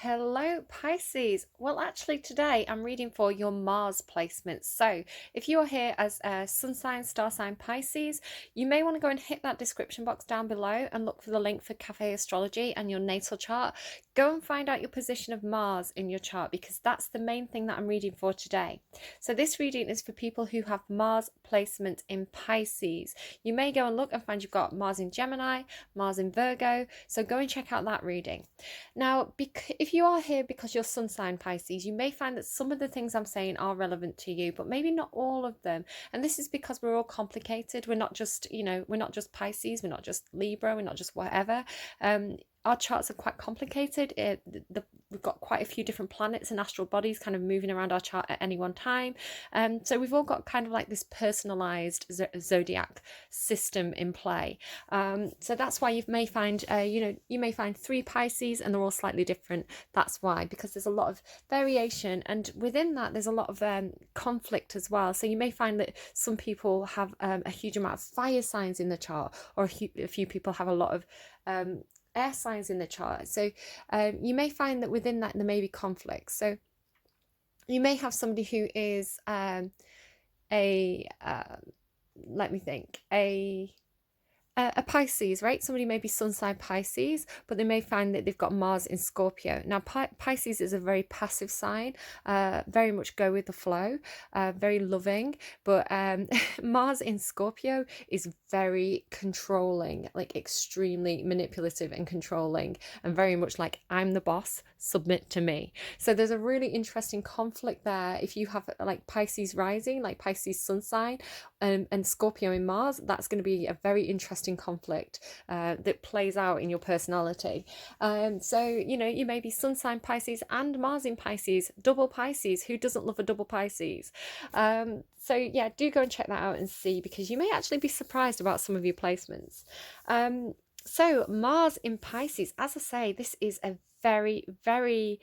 Hello, Pisces. Well, actually, today I'm reading for your Mars placements. So, if you are here as a sun sign, star sign Pisces, you may want to go and hit that description box down below and look for the link for Cafe Astrology and your natal chart. Go and find out your position of Mars in your chart because that's the main thing that I'm reading for today. So, this reading is for people who have Mars placement in Pisces. You may go and look and find you've got Mars in Gemini, Mars in Virgo. So, go and check out that reading. Now, if you are here because you're sun sign Pisces, you may find that some of the things I'm saying are relevant to you, but maybe not all of them. And this is because we're all complicated. We're not just, we're not just Pisces, we're not just Libra, we're not just whatever. Our charts are quite complicated. We've got quite a few different planets and astral bodies kind of moving around our chart at any one time. So we've all got kind of like this personalized zodiac system in play. So that's why you may find, you may find 3 Pisces and they're all slightly different. That's why, because there's a lot of variation, and within that there's a lot of conflict as well. So you may find that some people have a huge amount of fire signs in the chart, or a few people have a lot of air signs in the chart. So you may find that within that there may be conflicts. So you may have somebody who is let me think, a Pisces, right? Somebody may be sun sign Pisces, but they may find that they've got Mars in Scorpio. Now, Pisces is a very passive sign, very much go with the flow, very loving, but Mars in Scorpio is very controlling, like extremely manipulative and controlling, and very much like, I'm the boss, submit to me. So there's a really interesting conflict there. If you have like Pisces rising, like Pisces sun sign, and Scorpio in Mars, that's going to be a very interesting conflict that plays out in your personality. So, you may be sun sign Pisces and Mars in Pisces, double Pisces. Who doesn't love a double Pisces? So yeah, do go and check that out and see, because you may actually be surprised about some of your placements. So Mars in Pisces, as I say, this is a very, very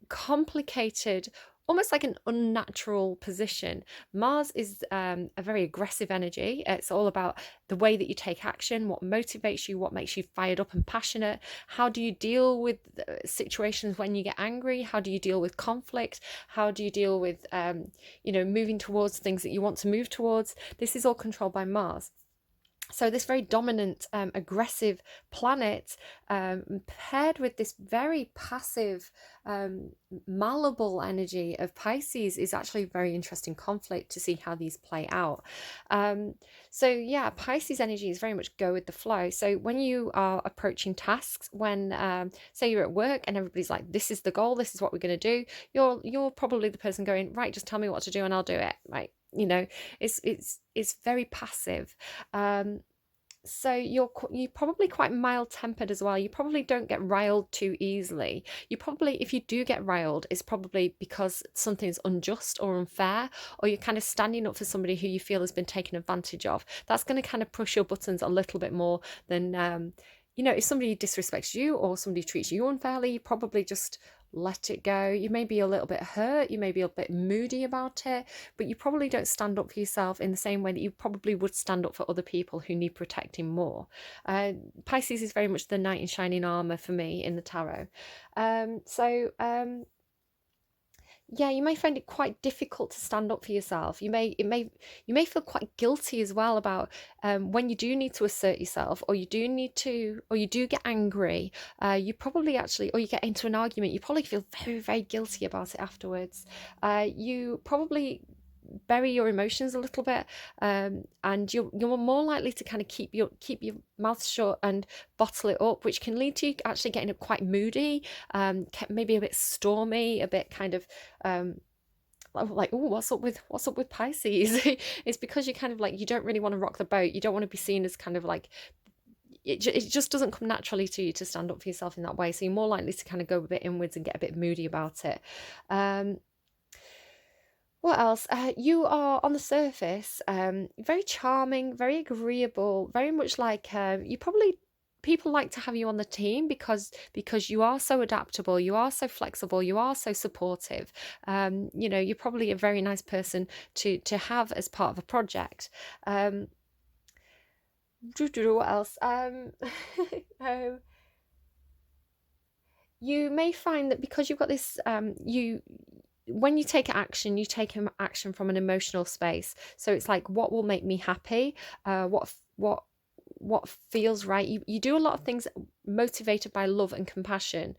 complicated, almost like an unnatural position. Mars is a very aggressive energy. It's all about the way that you take action, what motivates you, what makes you fired up and passionate. How do you deal with situations when you get angry? How do you deal with conflict? How do you deal with, moving towards things that you want to move towards? This is all controlled by Mars. So this very dominant, aggressive planet, paired with this very passive, malleable energy of Pisces, is actually a very interesting conflict to see how these play out. So yeah, Pisces energy is very much go with the flow. So when you are approaching tasks, when say you're at work and everybody's like, this is the goal, this is what we're going to do, you're probably the person going, right, just tell me what to do and I'll do it, right? It's very passive. So you're probably quite mild tempered as well. You probably don't get riled too easily. You probably, if you do get riled, it's probably because something's unjust or unfair, or you're kind of standing up for somebody who you feel has been taken advantage of. That's going to kind of push your buttons a little bit more than if somebody disrespects you or somebody treats you unfairly, you probably just let it go. You may be a little bit hurt, you may be a bit moody about it, but you probably don't stand up for yourself in the same way that you probably would stand up for other people who need protecting more. Pisces is very much the knight in shining armor for me in the tarot. Yeah, you may find it quite difficult to stand up for yourself. You may feel quite guilty as well about when you do need to assert yourself, or you do get angry. You probably actually, or you get into an argument, you probably feel very, very guilty about it afterwards. You probably bury your emotions a little bit, and you're more likely to kind of keep your mouth shut and bottle it up, which can lead to you actually getting quite moody, maybe a bit stormy, a bit kind of like, oh, what's up with Pisces? It's because you kind of like, you don't really want to rock the boat. You don't want to be seen as kind of like, it just doesn't come naturally to you to stand up for yourself in that way. So you're more likely to kind of go a bit inwards and get a bit moody about it. What else? You are on the surface, very charming, very agreeable, very much like people like to have you on the team because you are so adaptable, you are so flexible, you are so supportive. You're probably a very nice person to have as part of a project. What else? you may find that because you've got this, when you take action, you take action from an emotional space. So it's like, what will make me happy? What feels right? You do a lot of things motivated by love and compassion.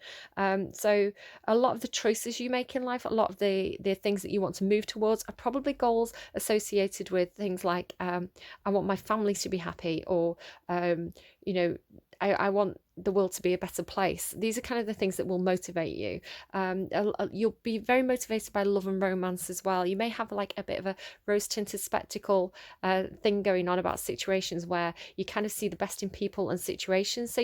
So a lot of the choices you make in life, a lot of the things that you want to move towards, are probably goals associated with things like, I want my family to be happy, or you know, I want the world to be a better place. These are kind of the things that will motivate you. You'll be very motivated by love and romance as well. You may have like a bit of a rose-tinted spectacle thing going on about situations where you kind of see the best in people and situations. So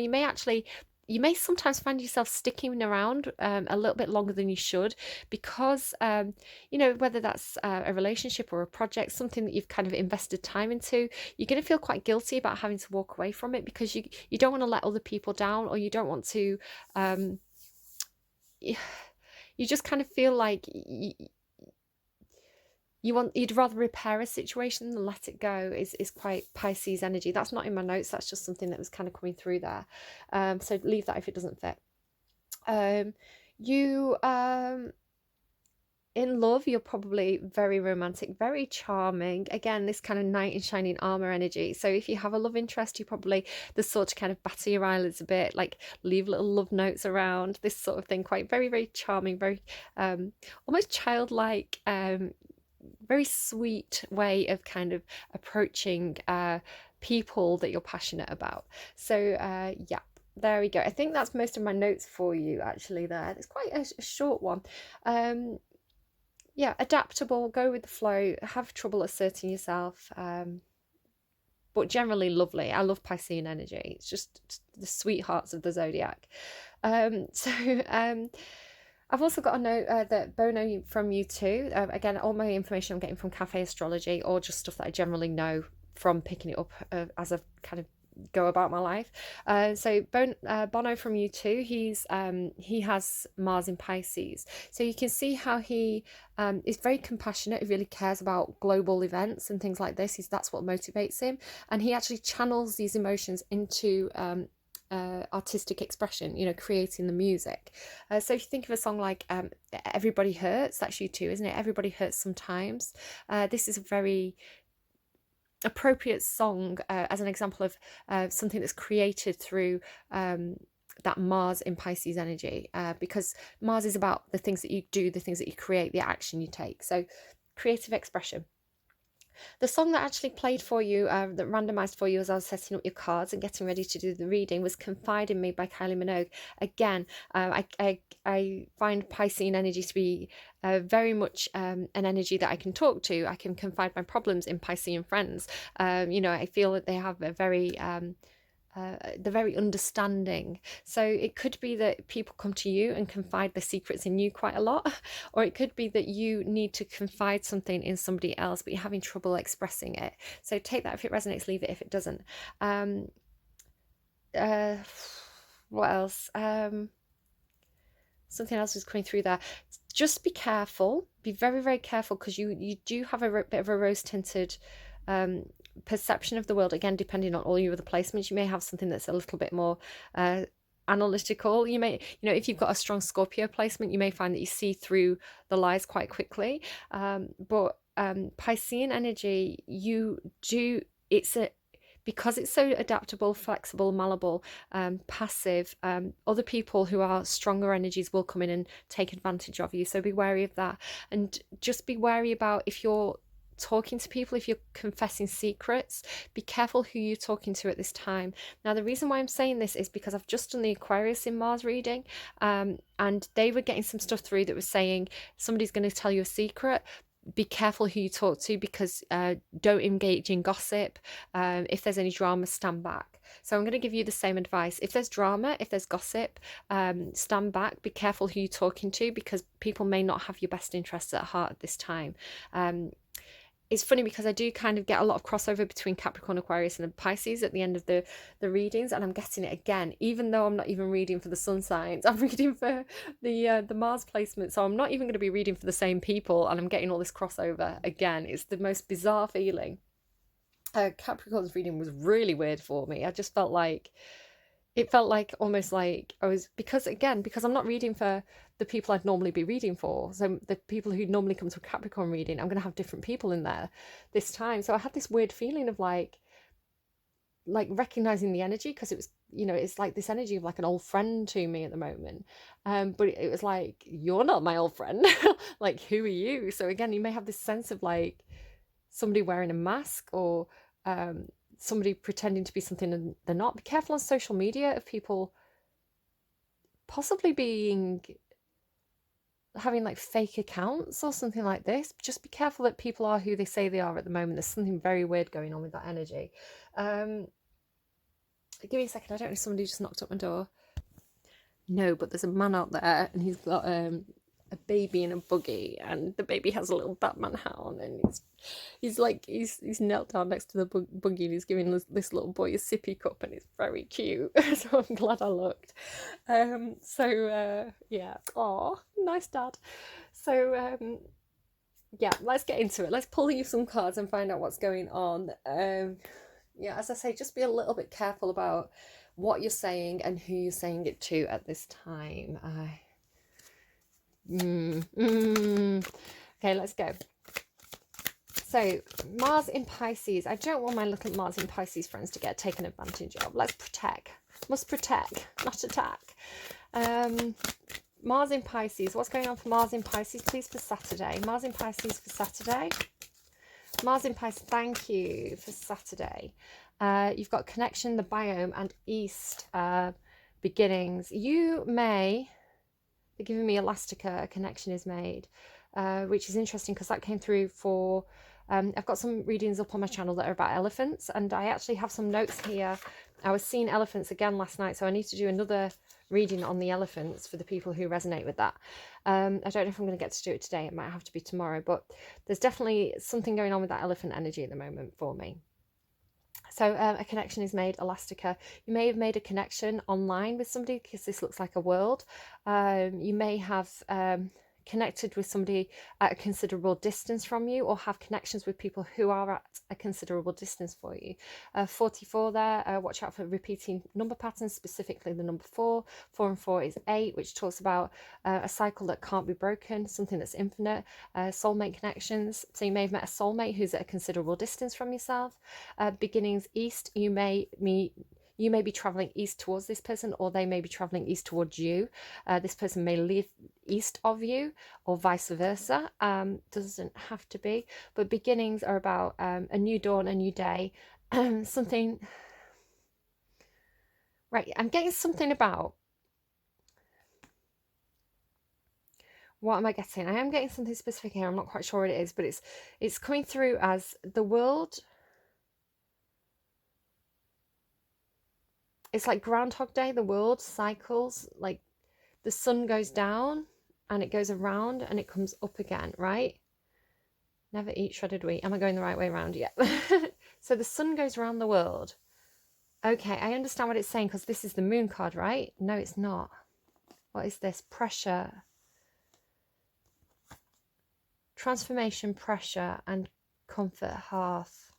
you may sometimes find yourself sticking around a little bit longer than you should, because whether that's a relationship or a project, something that you've kind of invested time into, you're going to feel quite guilty about having to walk away from it, because you don't want to let other people down, or you don't want to um, you just kind of feel like you'd rather repair a situation than let it go. Is quite Pisces energy. That's not in my notes, that's just something that was kind of coming through there. So leave that if it doesn't fit. You In love, you're probably very romantic, very charming. Again, this kind of knight in shining armor energy. So if you have a love interest, you're probably the sort to kind of batter your eyelids a bit, like leave little love notes around, this sort of thing. Quite very, very charming, very almost childlike, very sweet way of kind of approaching people that you're passionate about. So yeah, there we go. I think that's most of my notes for you actually there. It's quite a short one. Yeah, adaptable, go with the flow, have trouble asserting yourself, but generally lovely. I love Piscean energy. It's just the sweethearts of the zodiac. So I've also got a note that Bono from you too. Again, all my information I'm getting from Cafe Astrology, or just stuff that I generally know from picking it up as I've kind of go about my life. So Bono from you too. He has Mars in Pisces, so you can see how he is very compassionate. He really cares about global events and things like this. That's what motivates him, and he actually channels these emotions into artistic expression, creating the music. So if you think of a song like Everybody Hurts, that's you too, isn't it? Everybody hurts sometimes. This is a very appropriate song as an example of something that's created through that Mars in Pisces energy, because Mars is about the things that you do, the things that you create, the action you take. So creative expression. The song that actually played for you, that randomized for you as I was setting up your cards and getting ready to do the reading, was Confide in Me by Kylie Minogue. Again, I find Piscean energy to be very much an energy that I can talk to. I can confide my problems in Piscean friends. I feel that they have a very they're very understanding. So it could be that people come to you and confide their secrets in you quite a lot, or it could be that you need to confide something in somebody else, but you're having trouble expressing it. So take that if it resonates, leave it if it doesn't. What else? Something else is coming through there. Just be careful. Be very, very careful, because you do have a bit of a rose-tinted perception of the world. Again, depending on all your other placements, you may have something that's a little bit more analytical. You may, if you've got a strong Scorpio placement, you may find that you see through the lies quite quickly. But Piscean energy, because it's so adaptable, flexible, malleable, passive, other people who are stronger energies will come in and take advantage of you. So be wary of that, and just be wary about, if you're talking to people, if you're confessing secrets, be careful who you're talking to at this time. Now, the reason why I'm saying this is because I've just done the Aquarius in Mars reading, and they were getting some stuff through that was saying somebody's going to tell you a secret. Be careful who you talk to, because don't engage in gossip. If there's any drama, stand back. So I'm going to give you the same advice. If there's drama, if there's gossip, stand back. Be careful who you're talking to, because people may not have your best interests at heart at this time. It's funny because I do kind of get a lot of crossover between Capricorn, Aquarius and Pisces at the end of the readings, and I'm getting it again, even though I'm not even reading for the sun signs. I'm reading for the Mars placement, so I'm not even going to be reading for the same people, and I'm getting all this crossover again. It's the most bizarre feeling. Capricorn's reading was really weird for me. I just felt like it felt like almost like I was, because I'm not reading for the people I'd normally be reading for. So the people who normally come to a Capricorn reading, I'm going to have different people in there this time. So I had this weird feeling of like recognizing the energy, because it was, it's like this energy of like an old friend to me at the moment. But it was like, you're not my old friend. Like, who are you? So again, you may have this sense of like somebody wearing a mask, or somebody pretending to be something and they're not. Be careful on social media of people possibly having like fake accounts or something like this. Just be careful that people are who they say they are at the moment. There's something very weird going on with that energy. Give me a second. I don't know if somebody just knocked up my door. No, but there's a man out there, and he's got a baby in a buggy, and the baby has a little Batman hat on, and he's knelt down next to the buggy, and he's giving this little boy a sippy cup, and it's very cute. So I'm glad I looked. Yeah. Oh, nice dad. So yeah, let's get into it. Let's pull you some cards and find out what's going on. Yeah, as I say, just be a little bit careful about what you're saying and who you're saying it to at this time. Okay, let's go. So, Mars in Pisces. I don't want my little Mars in Pisces friends to get taken advantage of. Let's protect. Must protect, not attack. Mars in Pisces. What's going on for Mars in Pisces, please, for Saturday? Mars in Pisces for Saturday. Mars in Pisces, thank you for Saturday. You've got connection, the biome, and east beginnings. You may, they're giving me Elastica, a connection is made, which is interesting because that came through for, I've got some readings up on my channel that are about elephants, and I actually have some notes here. I was seeing elephants again last night, so I need to do another reading on the elephants for the people who resonate with that. I don't know if I'm going to get to do it today. It might have to be tomorrow, but there's definitely something going on with that elephant energy at the moment for me. So a connection is made, Elastica. You may have made a connection online with somebody, because this looks like a world. You may have connected with somebody at a considerable distance from you, or have connections with people who are at a considerable distance for you. 44 there, watch out for repeating number patterns, specifically the number 4. 4 and 4 is 8, which talks about a cycle that can't be broken, something that's infinite. Soulmate connections, so you may have met a soulmate who's at a considerable distance from yourself. Beginnings east, you may be traveling east towards this person, or they may be traveling east towards you. This person may live east of you, or vice versa. Doesn't have to be, but beginnings are about a new dawn, a new day. Something, right, I'm getting something about, what am I getting? I am getting something specific here. I'm not quite sure what it is, but it's coming through as the world. It's like Groundhog Day. The world cycles, like the sun goes down and it goes around and it comes up again, right? Never eat shredded wheat. Am I going the right way around? Yeah. So the sun goes around the world. Okay, I understand what it's saying, because this is the moon card, right? No, it's not. What is this? Pressure. Transformation, pressure, and comfort, hearth.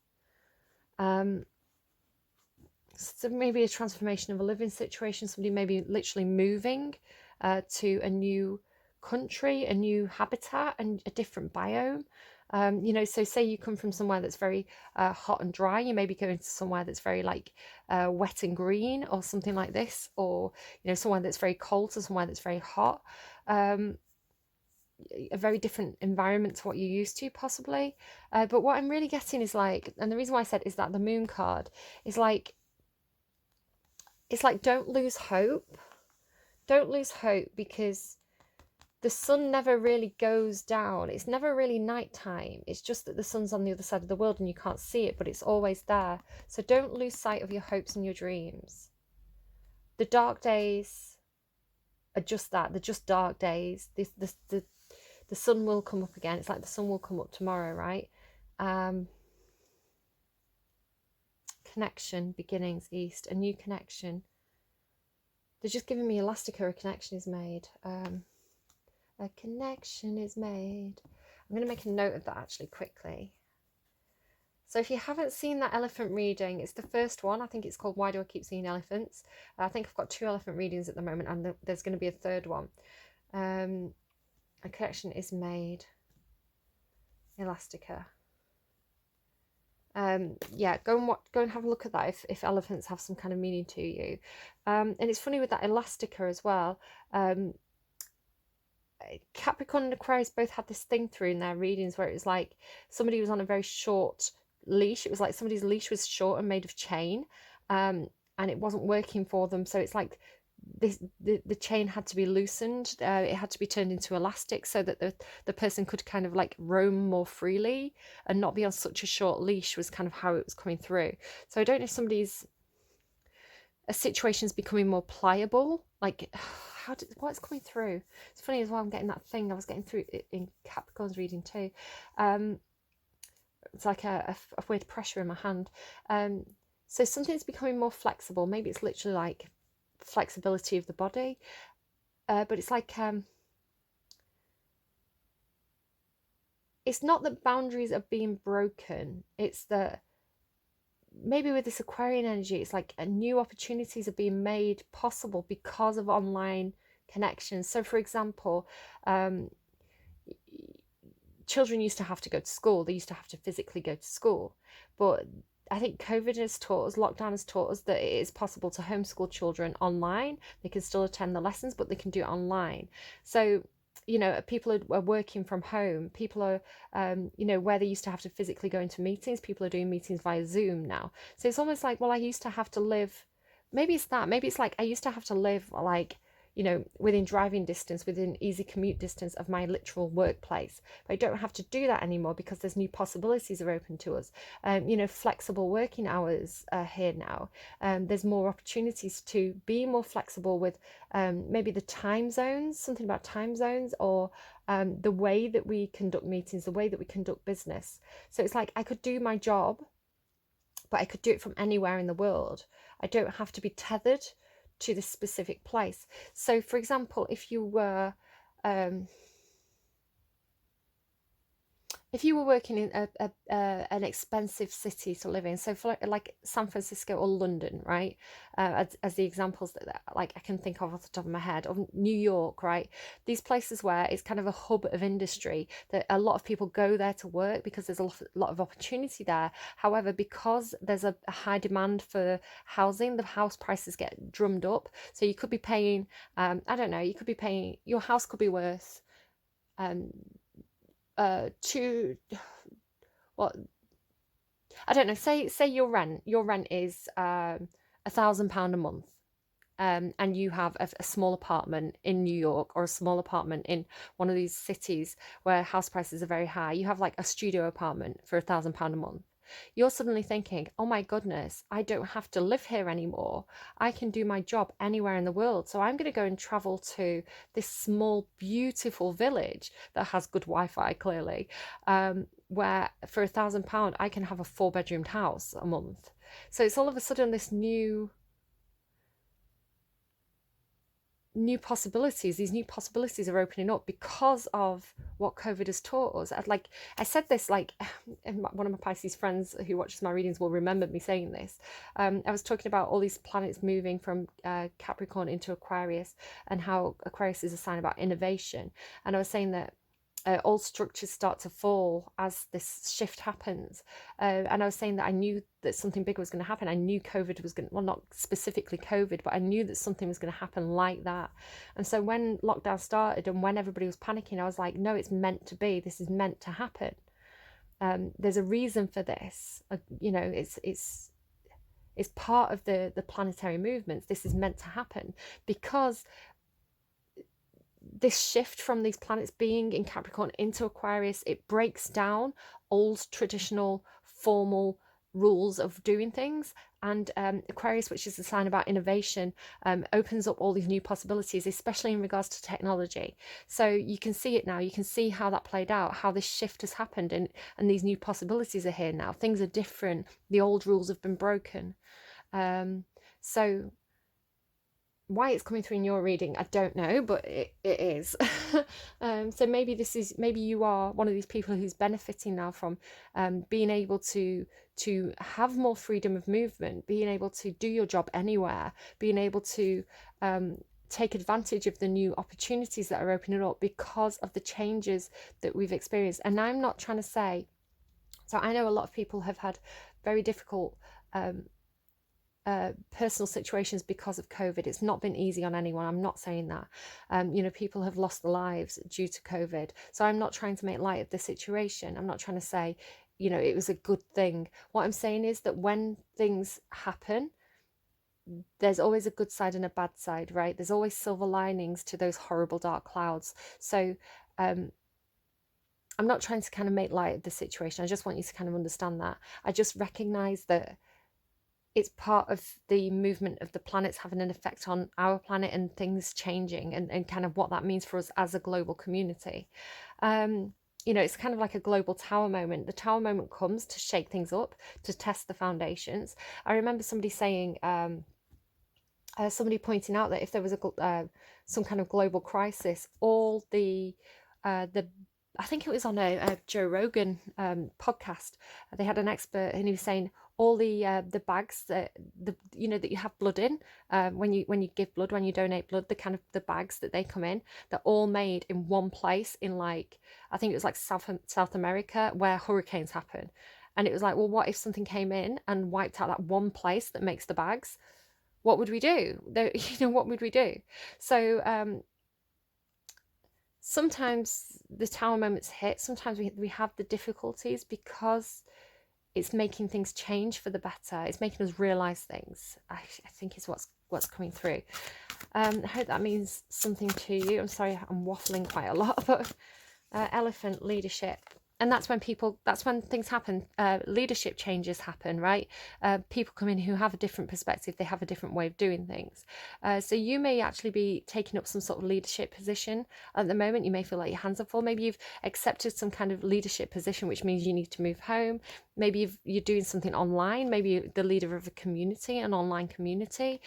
So maybe a transformation of a living situation. Somebody may be literally moving to a new country, a new habitat, and a different biome. So say you come from somewhere that's very hot and dry, you may be going to somewhere that's very like wet and green, or something like this, or somewhere that's very cold to somewhere that's very hot. A very different environment to what you're used to, possibly. But what I'm really getting is like, and the reason why I said is that the moon card is like, it's like, don't lose hope. Don't lose hope, because the sun never really goes down. It's never really nighttime. It's just that the sun's on the other side of the world and you can't see it, but it's always there. So don't lose sight of your hopes and your dreams. The dark days are just that. They're just dark days. The sun will come up again. It's like the sun will come up tomorrow, right? Connection, beginnings, east, a new connection. They're just giving me Elastica, a connection is made. A connection is made. I'm going to make a note of that actually quickly. So if you haven't seen that elephant reading, it's the first one. I think it's called Why Do I Keep Seeing Elephants? I think I've got 2 elephant readings at the moment, and there's going to be a third one. A connection is made. Elastica. Yeah, go and have a look at that if elephants have some kind of meaning to you. And it's funny with that Elastica as well. Capricorn and Aquarius both had this thing through in their readings where it was like somebody was on a very short leash. It was like somebody's leash was short and made of chain, and it wasn't working for them. So it's like the chain had to be loosened. It had to be turned into elastic so that the person could kind of like roam more freely and not be on such a short leash, was kind of how it was coming through. So I don't know if a situation's becoming more pliable, like what's coming through. It's funny as well, I'm getting that thing I was getting through in Capricorn's reading too. It's like a weird pressure in my hand. So something's becoming more flexible. Maybe it's literally like flexibility of the body, but it's like it's not that boundaries are being broken, it's that maybe with this Aquarian energy, it's like new opportunities are being made possible because of online connections. So for example, children used to have to go to school, they used to have to physically go to school, but I think COVID has taught us, lockdown has taught us that it is possible to homeschool children online. They can still attend the lessons, but they can do it online. So, you know, people are working from home. People are, you know, where they used to have to physically go into meetings, people are doing meetings via Zoom now. So it's almost like, well, I used to have to live, maybe it's that, maybe it's like I used to have to live like, you know, within driving distance, within easy commute distance of my literal workplace. But I don't have to do that anymore because there's new possibilities are open to us. You know, flexible working hours are here now. There's more opportunities to be more flexible with maybe the time zones, something about time zones, or the way that we conduct meetings, the way that we conduct business. So it's like I could do my job, but I could do it from anywhere in the world. I don't have to be tethered to this specific place. So for example, if you were working in an expensive city to live in, so for like San Francisco or London, right, as the examples that like I can think of off the top of my head, or New York, right, these places where it's kind of a hub of industry that a lot of people go there to work because there's a lot of opportunity there. However, because there's a high demand for housing, the house prices get drummed up. So you could be paying, I don't know, you could be paying, your house could be worth to what, I don't know, say your rent is £1,000 a month, and you have a small apartment in New York or a small apartment in one of these cities where house prices are very high. You have like a studio apartment for £1,000 a month. You're suddenly thinking, oh my goodness, I don't have to live here anymore. I can do my job anywhere in the world. So I'm going to go and travel to this small, beautiful village that has good Wi-Fi, clearly, where for £1,000 I can have a 4-bedroomed house a month. So it's all of a sudden this new possibilities. These new possibilities are opening up because of what COVID has taught us. I said this, like, one of my Pisces friends who watches my readings will remember me saying this. I was talking about all these planets moving from Capricorn into Aquarius, and how Aquarius is a sign about innovation. And I was saying that all structures start to fall as this shift happens. And I was saying that I knew that something big was going to happen. I knew COVID was going to, well, not specifically COVID, but I knew that something was going to happen like that. And so when lockdown started and when everybody was panicking, I was like, no, it's meant to be. This is meant to happen. There's a reason for this. You know, it's part of the planetary movements. This is meant to happen because this shift from these planets being in Capricorn into Aquarius, it breaks down old traditional formal rules of doing things. And Aquarius, which is a sign about innovation, opens up all these new possibilities, especially in regards to technology. So you can see it now. You can see how that played out, how this shift has happened, and these new possibilities are here now. Things are different. The old rules have been broken. So why it's coming through in your reading, I don't know, but it is. So maybe you are one of these people who's benefiting now from being able to have more freedom of movement, being able to do your job anywhere, being able to take advantage of the new opportunities that are opening up because of the changes that we've experienced. And I'm not trying to say, so I know a lot of people have had very difficult personal situations because of COVID. It's not been easy on anyone. I'm not saying that. People have lost their lives due to COVID. So I'm not trying to make light of the situation. I'm not trying to say, it was a good thing. What I'm saying is that when things happen, there's always a good side and a bad side, right? There's always silver linings to those horrible dark clouds. So I'm not trying to kind of make light of the situation. I just want you to kind of understand that. I just recognize that it's part of the movement of the planets having an effect on our planet and things changing and kind of what that means for us as a global community. It's kind of like a global tower moment. The tower moment comes to shake things up, to test the foundations. I remember somebody saying, somebody pointing out that if there was some kind of global crisis, all the I think it was on a Joe Rogan podcast. They had an expert, and he was saying all the bags that that you have blood in when you give blood, when you donate blood, the bags that they come in, they're all made in one place in I think it was like South America, where hurricanes happen. And it was like, well, what if something came in and wiped out that one place that makes the bags? What would we do? What would we do? So sometimes the tower moments hit. Sometimes we have the difficulties because it's making things change for the better. It's making us realize things, I think, is what's coming through. I hope that means something to you. I'm sorry I'm waffling quite a lot, but elephant, leadership. And that's when things happen. Leadership changes happen, right? People come in who have a different perspective. They have a different way of doing things. So you may actually be taking up some sort of leadership position at the moment. You may feel like your hands are full. Maybe you've accepted some kind of leadership position, which means you need to move home. Maybe you're doing something online. Maybe you're the leader of a community, an online community.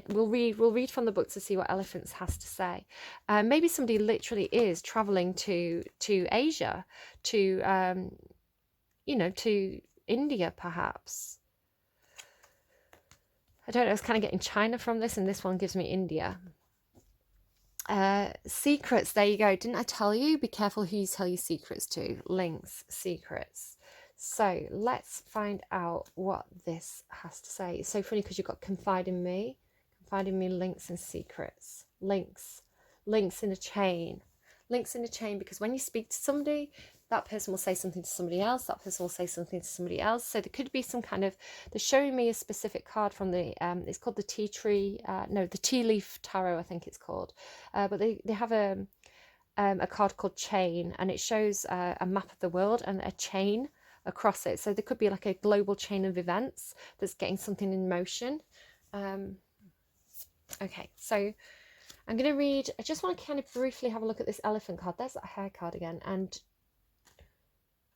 We'll read from the book to see what Elephants has to say. Maybe somebody literally is traveling to Asia, to to India, perhaps. I don't know. I was kind of getting China from this, and this one gives me India. Secrets. There you go. Didn't I tell you? Be careful who you tell your secrets to. Links, secrets. So let's find out what this has to say. It's so funny because you've got confide in me, links and secrets. Links in a chain. Links in a chain, because when you speak to somebody, that person will say something to somebody else, that person will say something to somebody else. So there could be some kind of, they're showing me a specific card from the, it's called the the tea leaf tarot, I think it's called. But they have a card called chain, and it shows a map of the world and a chain across it. So there could be like a global chain of events that's getting something in motion. Okay, so I'm going to read, I just want to kind of briefly have a look at this elephant card. There's that hair card again, and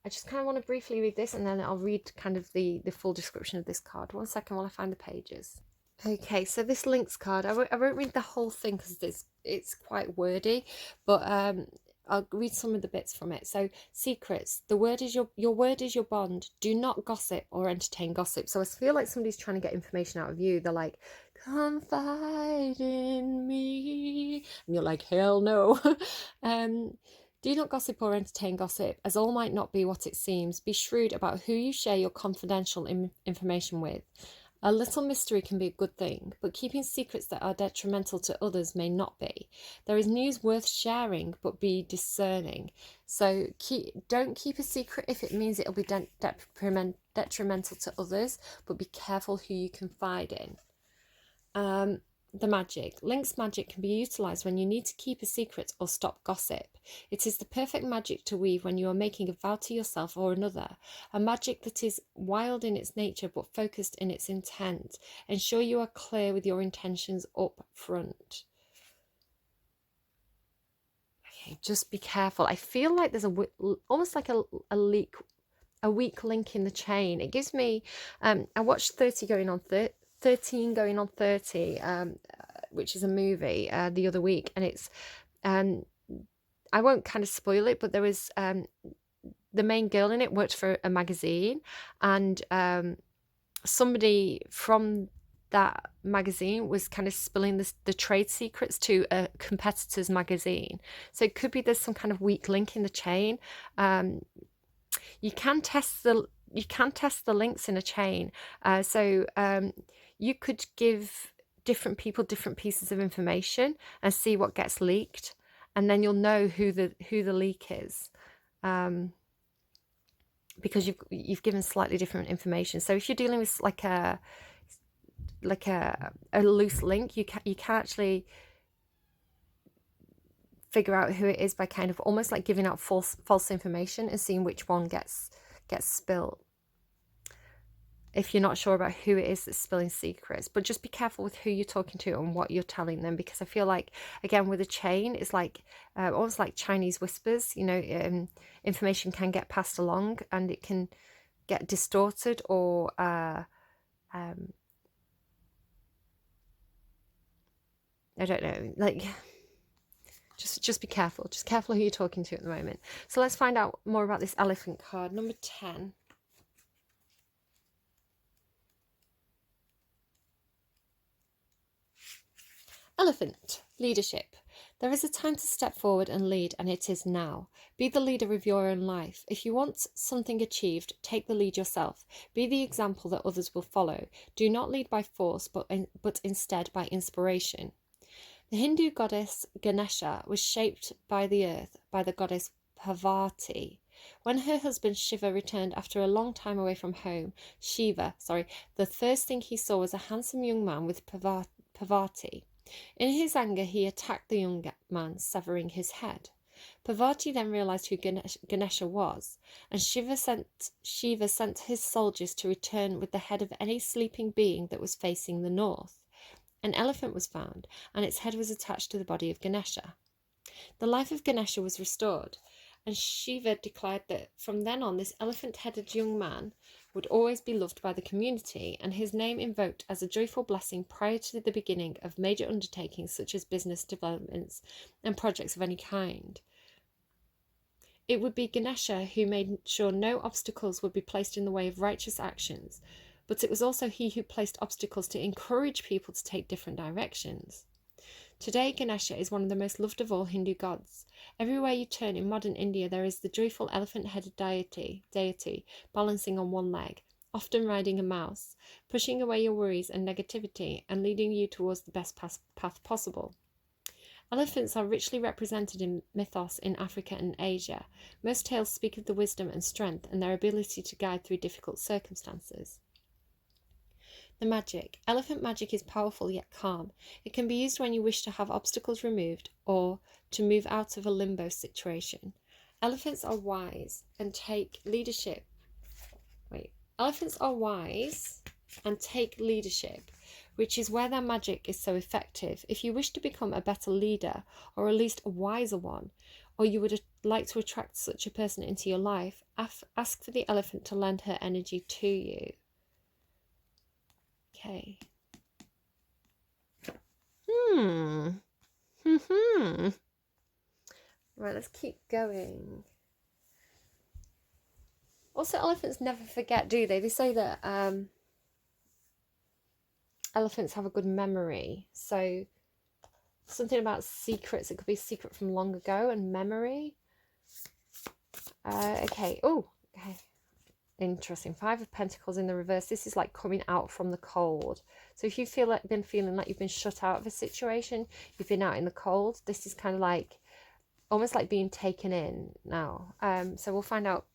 I just kind of want to briefly read this, and then I'll read kind of the full description of this card. 1 second while I find the pages. Okay, so this links card, I won't read the whole thing because it's quite wordy, but I'll read some of the bits from it. So, secrets. The word is your word is your bond. Do not gossip or entertain gossip. So I feel like somebody's trying to get information out of you. They're like, confide in me. And you're like, hell no. Do not gossip or entertain gossip, as all might not be what it seems. Be shrewd about who you share your confidential information with. A little mystery can be a good thing, but keeping secrets that are detrimental to others may not be. There is news worth sharing, but be discerning. So don't keep a secret if it means it'll be detrimental to others, but be careful who you confide in. The magic. Link's magic can be utilised when you need to keep a secret or stop gossip. It is the perfect magic to weave when you are making a vow to yourself or another, a magic that is wild in its nature but focused in its intent. Ensure you are clear with your intentions up front. Okay, just be careful. I feel like there's almost like a weak link in the chain. It gives me, I watched 30 going on 30. 13 going on 30, which is a movie, the other week, and it's I won't kind of spoil it, but there was the main girl in it worked for a magazine, and somebody from that magazine was kind of spilling the trade secrets to a competitor's magazine. So it could be there's some kind of weak link in the chain. You can test the links in a chain. So you could give different people different pieces of information and see what gets leaked, and then you'll know who the leak is. Because you've given slightly different information. So if you're dealing with like a loose link, you can actually figure out who it is by kind of almost like giving out false information and seeing which one gets spilled. If you're not sure about who it is that's spilling secrets, but just be careful with who you're talking to and what you're telling them, because I feel like, again, with a chain, it's like almost like Chinese whispers. Information can get passed along and it can get distorted, or I don't know, like just be careful. Just careful who you're talking to at the moment. So let's find out more about this elephant card, number 10. Elephant, leadership. There is a time to step forward and lead, and it is now. Be the leader of your own life. If you want something achieved, take the lead yourself. Be the example that others will follow. Do not lead by force, but instead by inspiration. The Hindu goddess Ganesha was shaped by the earth, by the goddess Parvati. When her husband Shiva returned after a long time away from home, the first thing he saw was a handsome young man with Parvati. In his anger, he attacked the young man, severing his head. Parvati then realized who Ganesha was, and Shiva sent his soldiers to return with the head of any sleeping being that was facing the north. An elephant was found, and its head was attached to the body of Ganesha. The life of Ganesha was restored, and Shiva declared that from then on, this elephant-headed young man would always be loved by the community, and his name invoked as a joyful blessing prior to the beginning of major undertakings such as business developments and projects of any kind. It would be Ganesha who made sure no obstacles would be placed in the way of righteous actions, but it was also he who placed obstacles to encourage people to take different directions. Today, Ganesha is one of the most loved of all Hindu gods. Everywhere you turn in modern India, there is the joyful elephant-headed deity balancing on one leg, often riding a mouse, pushing away your worries and negativity and leading you towards the best path possible. Elephants are richly represented in mythos in Africa and Asia. Most tales speak of the wisdom and strength and their ability to guide through difficult circumstances. The magic. Elephant magic is powerful yet calm. It can be used when you wish to have obstacles removed or to move out of a limbo situation. Elephants are wise and take leadership. Elephants are wise and take leadership, which is where their magic is so effective. If you wish to become a better leader, or at least a wiser one, or you would like to attract such a person into your life, ask for the elephant to lend her energy to you. Okay. Right, let's keep going. Also, elephants never forget, do they? They say that elephants have a good memory. So something about secrets. It could be a secret from long ago and memory. Okay. Oh, okay. Interesting. 5 of Pentacles in the reverse. This is like coming out from the cold. So if you been feeling like you've been shut out of a situation, you've been out in the cold, this is kind of like almost like being taken in now. So we'll find out,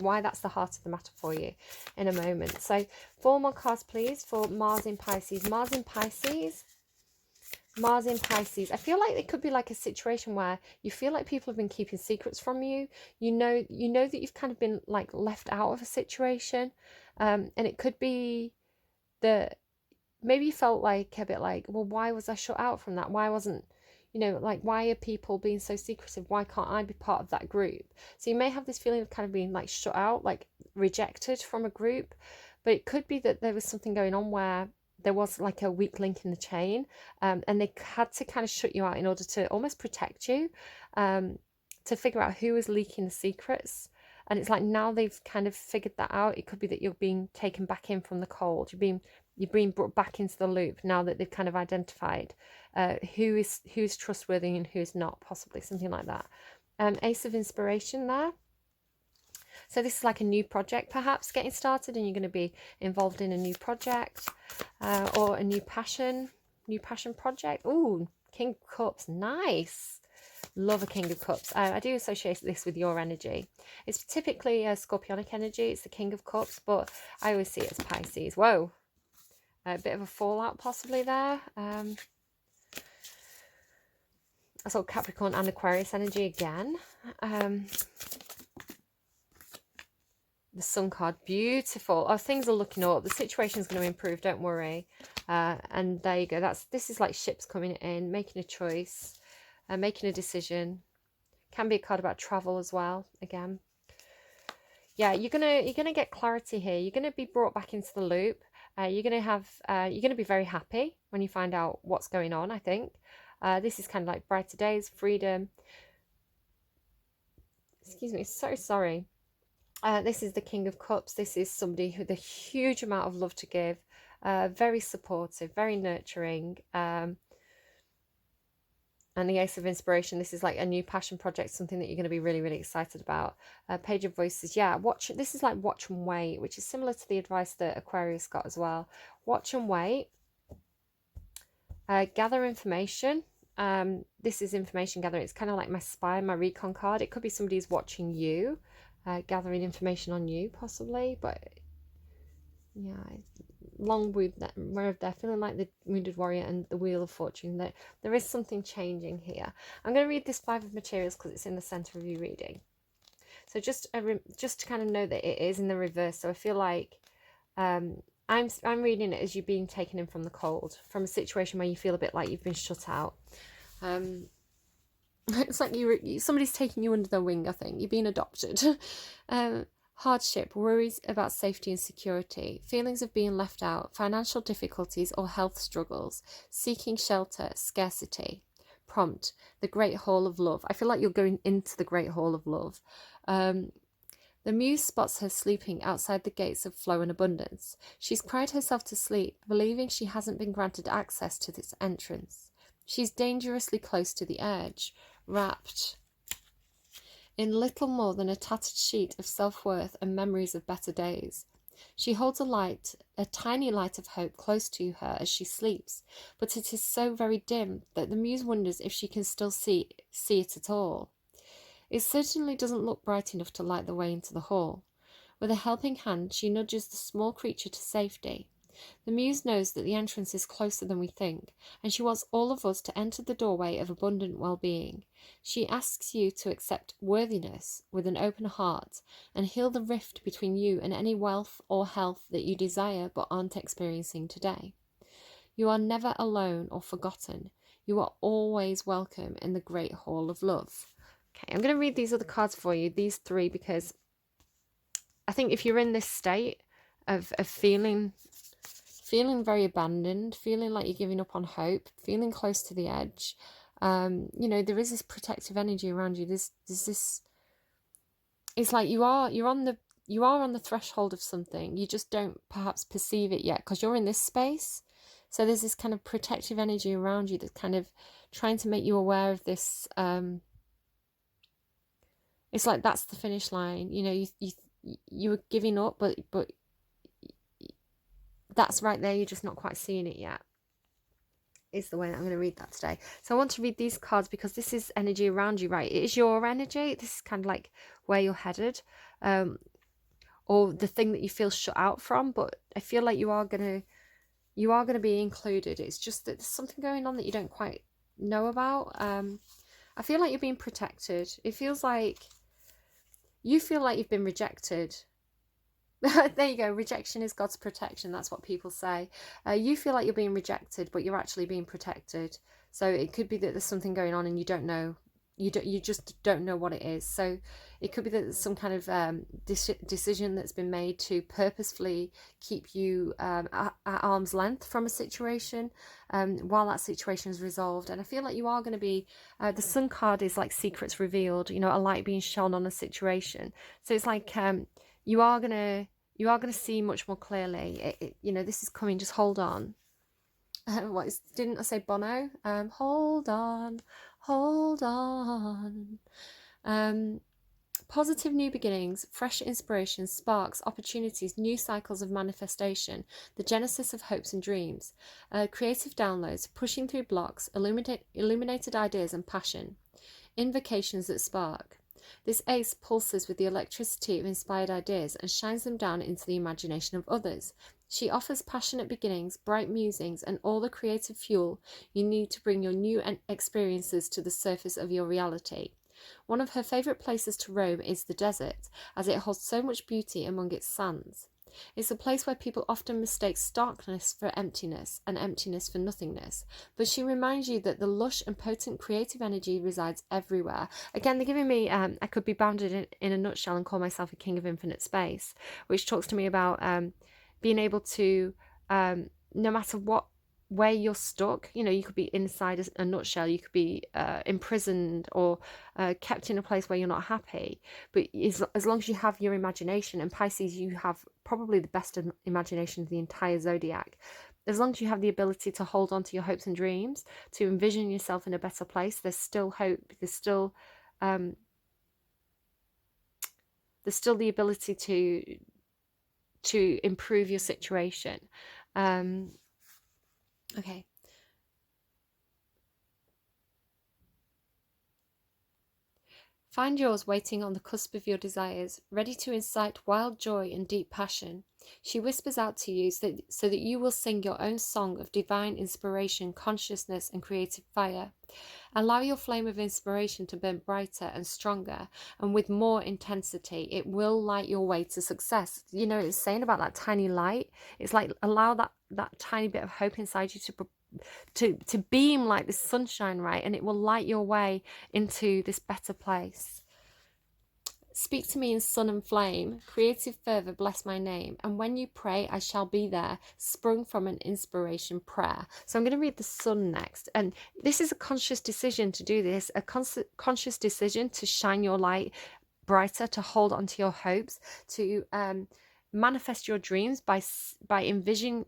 why that's the heart of the matter for you in a moment. So 4 more cards, please, for Mars in Pisces. Mars in Pisces. I feel like it could be like a situation where you feel like people have been keeping secrets from you. You know that you've kind of been like left out of a situation, and it could be that maybe you felt like a bit like, well, why was I shut out from that? Why wasn't, why are people being so secretive? Why can't I be part of that group? So you may have this feeling of kind of being like shut out, like rejected from a group. but it could be that there was something going on where there was like a weak link in the chain, and they had to kind of shut you out in order to almost protect you, to figure out who was leaking the secrets. And it's like now they've kind of figured that out. It could be that you're being taken back in from the cold. You're being brought back into the loop now that they've kind of identified who's trustworthy and who's not, possibly something like that. Ace of Inspiration there. So this is like a new project perhaps getting started, and you're going to be involved in a new project, or a new passion project. Ooh, King of Cups, nice. Love a King of Cups. I do associate this with your energy. It's typically a Scorpionic energy. It's the King of Cups, but I always see it as Pisces. Whoa, a bit of a fallout possibly there. I saw Capricorn and Aquarius energy again. The Sun card, beautiful. Oh, things are looking up. The situation's going to improve, don't worry. And there you go. This is like ships coming in, making a choice, making a decision. Can be a card about travel as well, again. Yeah, you're gonna get clarity here. You're gonna be brought back into the loop. You're gonna be very happy when you find out what's going on, I think. This is kind of like brighter days, freedom. Excuse me, so sorry. This is the King of Cups. This is somebody with a huge amount of love to give, very supportive, very nurturing. And the Ace of Inspiration, this is like a new passion project, something that you're going to be really, really excited about. Page of Voices, yeah, this is like watch and wait, which is similar to the advice that Aquarius got as well. Watch and wait. Gather information. This is information gathering. It's kind of like my spy, my recon card. It could be somebody who's watching you. Gathering information on you possibly, but yeah, long wound of death, feeling like the wounded warrior and the wheel of fortune. That there is something changing here. I'm going to read this 5 of materials because it's in the center of your reading, so just to kind of know that it is in the reverse. So I feel like I'm reading it as you being taken in from the cold, from a situation where you feel a bit like you've been shut out. It's like somebody's taking you under their wing, I think. You're being adopted. Hardship, worries about safety and security, feelings of being left out, financial difficulties or health struggles, seeking shelter, scarcity. Prompt, the Great Hall of Love. I feel like you're going into the Great Hall of Love. The muse spots her sleeping outside the gates of flow and abundance. She's cried herself to sleep, believing she hasn't been granted access to this entrance. She's dangerously close to the edge, wrapped in little more than a tattered sheet of self-worth and memories of better days. She holds a tiny light of hope close to her as she sleeps, but it is so very dim that the muse wonders if she can still see it at all. It certainly doesn't look bright enough to light the way into the hall. With a helping hand, she nudges the small creature to safety. The muse knows that the entrance is closer than we think, and she wants all of us to enter the doorway of abundant well-being. She asks you to accept worthiness with an open heart and heal the rift between you and any wealth or health that you desire but aren't experiencing today. You are never alone or forgotten. You are always welcome in the Great Hall of Love. Okay, I'm going to read these other cards for you, these 3, because I think if you're in this state of feeling very abandoned, feeling like you're giving up on hope, feeling close to the edge, there is this protective energy around you. There's this. It's like you're on the threshold of something. You just don't perhaps perceive it yet because you're in this space. So there's this kind of protective energy around you that's kind of trying to make you aware of this. It's like that's the finish line. You were giving up, but that's right there. You're just not quite seeing it yet. Is the way that I'm going to read that today. So I want to read these cards because this is energy around you, right? It is your energy. This is kind of like where you're headed, or the thing that you feel shut out from. But I feel like you are gonna be included. It's just that there's something going on that you don't quite know about. I feel like you're being protected. It feels like you feel like you've been rejected. There you go. Rejection is God's protection. That's what people say. You feel like you're being rejected, but you're actually being protected. So it could be that there's something going on and you don't know you just don't know what it is. So it could be that there's some kind of decision that's been made to purposefully keep you at arm's length from a situation while that situation is resolved. And I feel like you are going to be the Sun card is like secrets revealed, you know, a light being shone on a situation. So it's like you are gonna see much more clearly. You know, this is coming. Just hold on. Didn't I say Bono? Hold on, hold on. Positive new beginnings, fresh inspiration, sparks, opportunities, new cycles of manifestation, the genesis of hopes and dreams, creative downloads, pushing through blocks, illuminated ideas and passion, invocations that spark. This ace pulses with the electricity of inspired ideas and shines them down into the imagination of others. She offers passionate beginnings, bright musings, and all the creative fuel you need to bring your new experiences to the surface of your reality. One of her favourite places to roam is the desert, as it holds so much beauty among its sands. It's a place where people often mistake starkness for emptiness and emptiness for nothingness, but she reminds you that the lush and potent creative energy resides everywhere. Again, they're giving me, I could be bounded in a nutshell and call myself a king of infinite space, which talks to me about being able to, no matter where you're stuck, you know, you could be inside a nutshell, you could be imprisoned or kept in a place where you're not happy, but as long as you have your imagination, and Pisces, you have probably the best imagination of the entire zodiac, as long as you have the ability to hold on to your hopes and dreams, to envision yourself in a better place, there's still hope, there's still the ability to improve your situation. Okay. Find yours waiting on the cusp of your desires, ready to incite wild joy and deep passion. She whispers out to you so that you will sing your own song of divine inspiration, consciousness, and creative fire. Allow your flame of inspiration to burn brighter and stronger, and with more intensity. It will light your way to success. You know, it's saying about that tiny light. It's like allow that tiny bit of hope inside you to beam like this sunshine, right? And it will light your way into this better place. Speak to me in sun and flame, creative fervour bless my name, and when you pray I shall be there, sprung from an inspiration prayer. So I'm going to read the sun next, and this is a conscious decision to do this, a conscious decision to shine your light brighter, to hold on to your hopes, to manifest your dreams by envisioning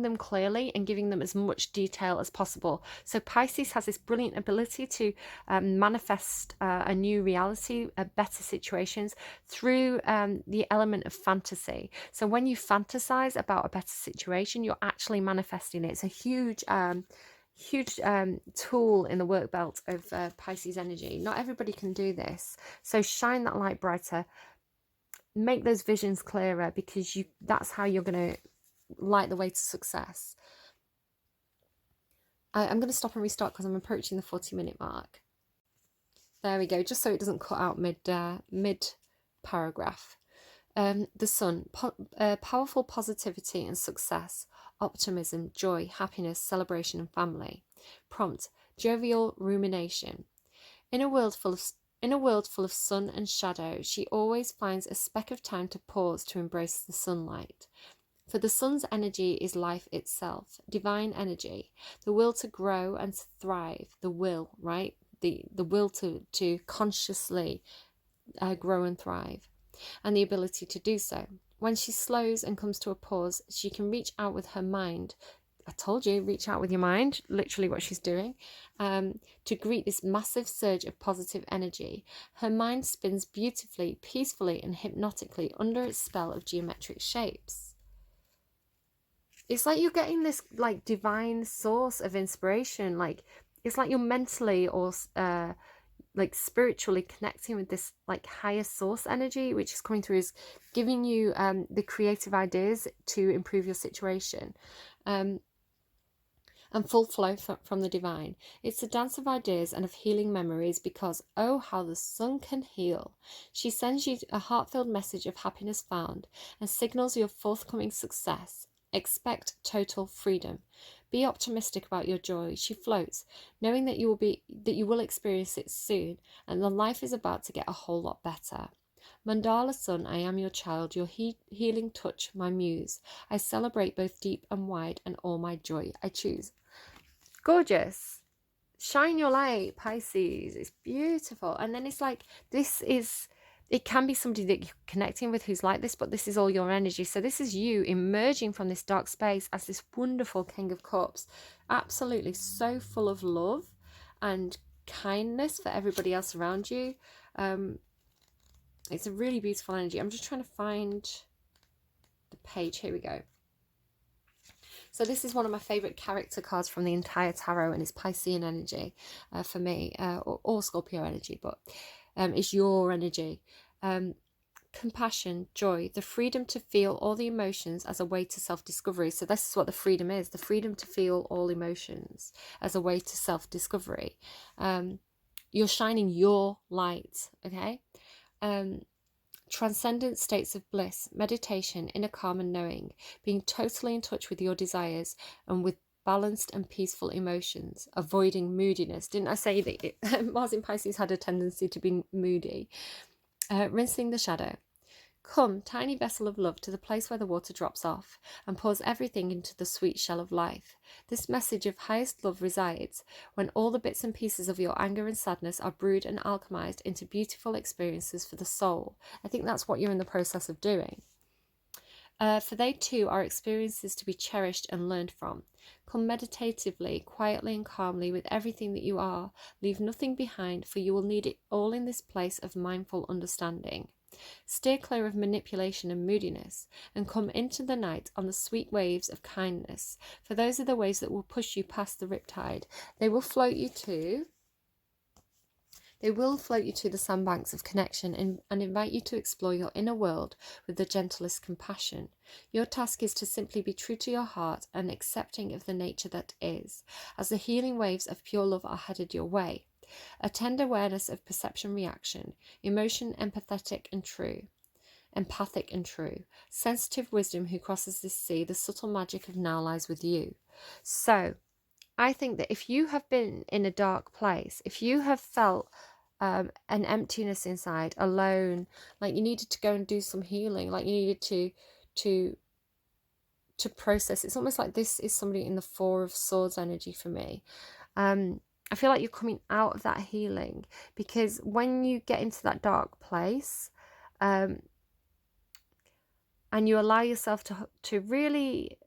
them clearly and giving them as much detail as possible. So Pisces has this brilliant ability to manifest a new reality, better situations through the element of fantasy. So when you fantasize about a better situation, you're actually manifesting it. It's a huge tool in the work belt of Pisces energy. Not everybody can do this, so shine that light brighter, make those visions clearer, because that's how you're going to light the way to success. I'm going to stop and restart because I'm approaching the 40-minute mark. There we go, just so it doesn't cut out mid paragraph. The sun, powerful positivity and success, optimism, joy, happiness, celebration and family. Prompt, jovial rumination. In a world full of sun and shadow, she always finds a speck of time to pause to embrace the sunlight. For the sun's energy is life itself, divine energy, the will to grow and to thrive, the will, right? The will to consciously grow and thrive, and the ability to do so. When she slows and comes to a pause, she can reach out with her mind. I told you, reach out with your mind, literally what she's doing, to greet this massive surge of positive energy. Her mind spins beautifully, peacefully, and hypnotically under its spell of geometric shapes. It's like you're getting this like divine source of inspiration. Like it's like you're mentally or like spiritually connecting with this like higher source energy, which is coming through, is giving you the creative ideas to improve your situation. And full flow from the divine. It's a dance of ideas and of healing memories, because oh, how the sun can heal. She sends you a heart-filled message of happiness found and signals your forthcoming success. Expect total freedom. Be optimistic about your joy. She floats, knowing that you will experience it soon, and the life is about to get a whole lot better. Mandala Sun, I am your child, your healing touch, my muse. I celebrate both deep and wide, and all my joy I choose. Gorgeous. Shine your light, Pisces. It's beautiful. And then it's like, it can be somebody that you're connecting with who's like this, but this is all your energy. So this is you emerging from this dark space as this wonderful King of Cups, absolutely so full of love and kindness for everybody else around you. It's a really beautiful energy. I'm just trying to find the page. Here we go. So this is one of my favourite character cards from the entire tarot, and it's Piscean energy for me, or Scorpio energy, but it's your energy. Compassion, joy, the freedom to feel all the emotions as a way to self-discovery. So this is what the freedom is, the freedom to feel all emotions as a way to self-discovery. You're shining your light, okay? Transcendent states of bliss, meditation, inner calm and knowing, being totally in touch with your desires and with balanced and peaceful emotions, avoiding moodiness. Didn't I say that Mars in Pisces had a tendency to be moody? Rinsing the shadow. Come, tiny vessel of love, to the place where the water drops off, and pours everything into the sweet shell of life. This message of highest love resides when all the bits and pieces of your anger and sadness are brewed and alchemized into beautiful experiences for the soul. I think that's what you're in the process of doing. For they too are experiences to be cherished and learned from. Come meditatively, quietly and calmly with everything that you are. Leave nothing behind, for you will need it all in this place of mindful understanding. Steer clear of manipulation and moodiness, and come into the night on the sweet waves of kindness, for those are the waves that will push you past the riptide. They will float you to the sandbanks of connection and invite you to explore your inner world with the gentlest compassion. Your task is to simply be true to your heart and accepting of the nature that is, as the healing waves of pure love are headed your way. A tender awareness of perception reaction, emotion empathic and true, sensitive wisdom who crosses this sea, the subtle magic of now lies with you. So I think that if you have been in a dark place, if you have felt an emptiness inside, alone, like you needed to go and do some healing, like you needed to process, it's almost like this is somebody in the Four of Swords energy for me. I feel like you're coming out of that healing, because when you get into that dark place, and you allow yourself to really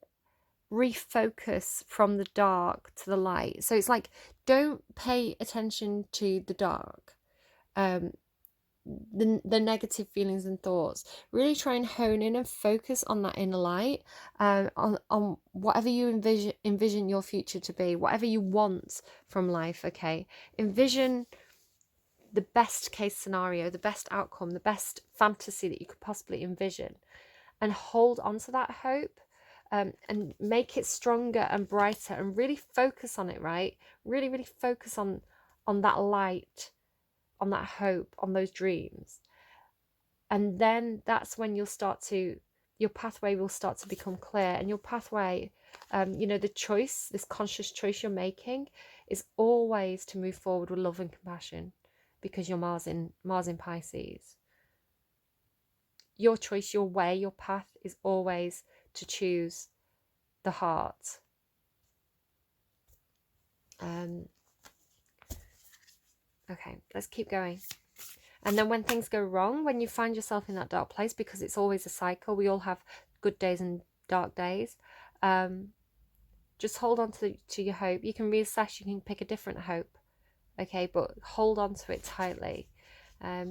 refocus from the dark to the light. So it's like, don't pay attention to the dark, the negative feelings and thoughts. Really try and hone in and focus on that inner light, on whatever you envision your future to be, whatever you want from life. Okay, envision the best case scenario, the best outcome, the best fantasy that you could possibly envision, and hold on to that hope, and make it stronger and brighter, and really focus on it, right? Really focus on that light, on that hope, on those dreams. And then that's when your pathway will start to become clear. And your pathway, the choice, this conscious choice you're making, is always to move forward with love and compassion, because you're Mars in Pisces. Your choice, your way, your path is always to choose the heart. Okay, let's keep going. And then when things go wrong, when you find yourself in that dark place, because it's always a cycle, we all have good days and dark days, just hold on to your hope. You can reassess, you can pick a different hope, okay, but hold on to it tightly,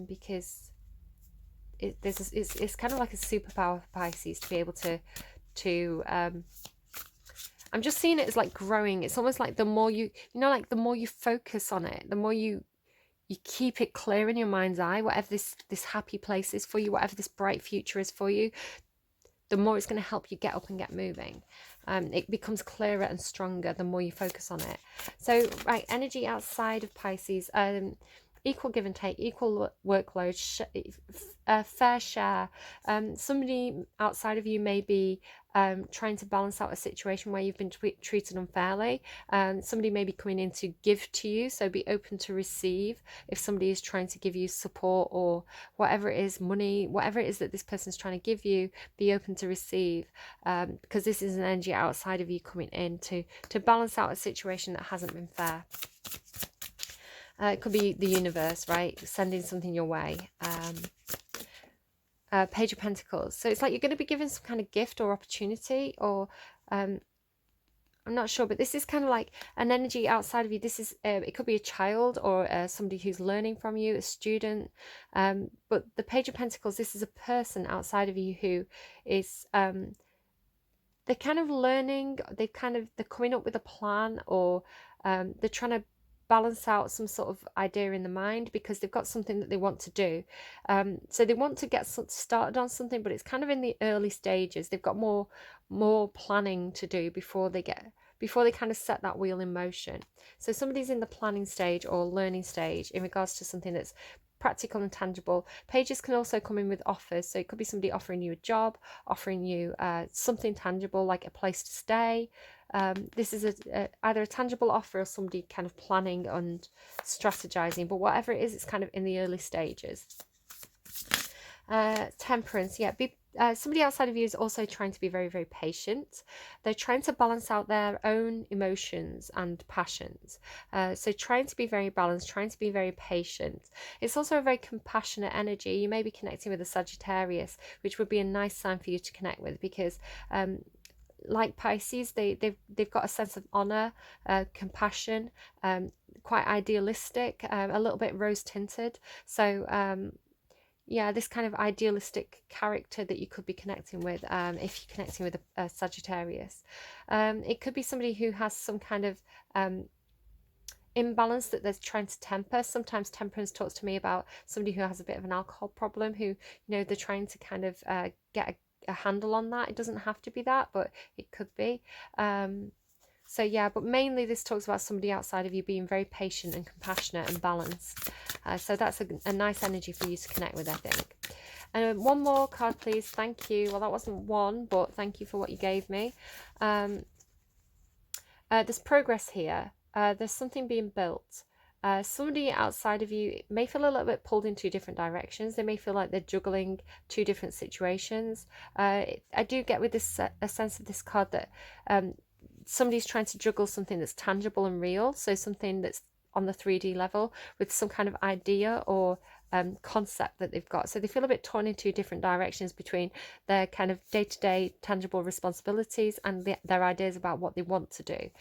because it's kind of like a superpower for Pisces to be able to I'm just seeing it as like growing. It's almost like the more the more you focus on it, the more you keep it clear in your mind's eye, whatever this happy place is for you, whatever this bright future is for you, the more it's going to help you get up and get moving. It becomes clearer and stronger the more you focus on it. So, right, energy outside of Pisces, equal give and take, equal workload, fair share. Somebody outside of you may be trying to balance out a situation where you've been treated unfairly. Somebody may be coming in to give to you, so be open to receive. If somebody is trying to give you support or whatever it is, money, whatever it is that this person's trying to give you, be open to receive, because this is an energy outside of you coming in to balance out a situation that hasn't been fair. It could be the universe, right? Sending something your way. Page of Pentacles. So it's like you're going to be given some kind of gift or opportunity, or I'm not sure, but this is kind of like an energy outside of you. This is it could be a child or somebody who's learning from you, a student. But the Page of Pentacles, this is a person outside of you who is they're kind of learning. They're coming up with a plan, or they're trying to balance out some sort of idea in the mind because they've got something that they want to do. So they want to get started on something, but it's kind of in the early stages. They've got more planning to do before they kind of set that wheel in motion. So somebody's in the planning stage or learning stage in regards to something that's practical and tangible. Pages can also come in with offers, so it could be somebody offering you a job, offering you something tangible like a place to stay. This is either a tangible offer or somebody kind of planning and strategizing, but whatever it is, it's kind of in the early stages. Temperance, yeah, somebody outside of you is also trying to be very, very patient. They're trying to balance out their own emotions and passions. So trying to be very balanced, trying to be very patient. It's also a very compassionate energy. You may be connecting with a Sagittarius, which would be a nice sign for you to connect with, because like Pisces, they've got a sense of honor, compassion, quite idealistic, a little bit rose tinted. So yeah, this kind of idealistic character that you could be connecting with, if you're connecting with a Sagittarius. It could be somebody who has some kind of imbalance that they're trying to temper. Sometimes Temperance talks to me about somebody who has a bit of an alcohol problem, who, they're trying to kind of get a handle on that. It doesn't have to be that, but it could be. So yeah, but mainly this talks about somebody outside of you being very patient and compassionate and balanced. So that's a nice energy for you to connect with, I think. And one more card, please. Thank you. Well, that wasn't one, but thank you for what you gave me. There's progress here. There's something being built. Somebody outside of you may feel a little bit pulled in two different directions. They may feel like they're juggling two different situations. I do get with this a sense of this card that somebody's trying to juggle something that's tangible and real, so something that's on the 3D level with some kind of idea or concept that they've got. So they feel a bit torn in two different directions between their kind of day-to-day tangible responsibilities and their ideas about what they want to do.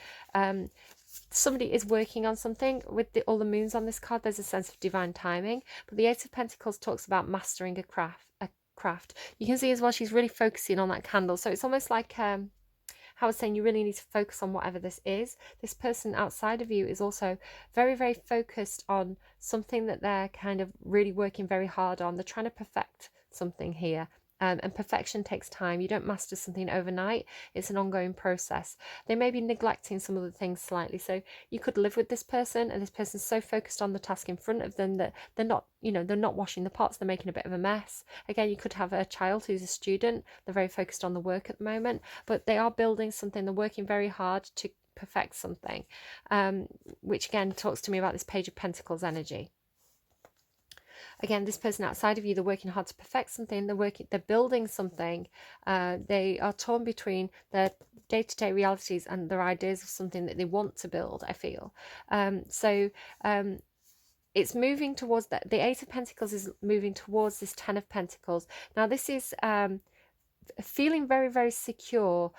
Somebody is working on something. With all the moons on this card, there's a sense of divine timing, but the Eight of Pentacles talks about mastering a craft. You can see as well she's really focusing on that candle, so it's almost like I was saying, you really need to focus on whatever this is. This person outside of you is also very, very focused on something that they're kind of really working very hard on. They're trying to perfect something here. And perfection takes time. You don't master something overnight. It's an ongoing process. They may be neglecting some of the things slightly. So you could live with this person, and this person's so focused on the task in front of them that they're not, they're not washing the pots. They're making a bit of a mess. Again, you could have a child who's a student. They're very focused on the work at the moment, but they are building something. They're working very hard to perfect something, which again talks to me about this Page of Pentacles energy. Again, this person outside of you, they're working hard to perfect something. They're building something. They are torn between their day-to-day realities and their ideas of something that they want to build, I feel. It's moving towards that. The Eight of Pentacles is moving towards this Ten of Pentacles. Now, this is feeling very, very secure.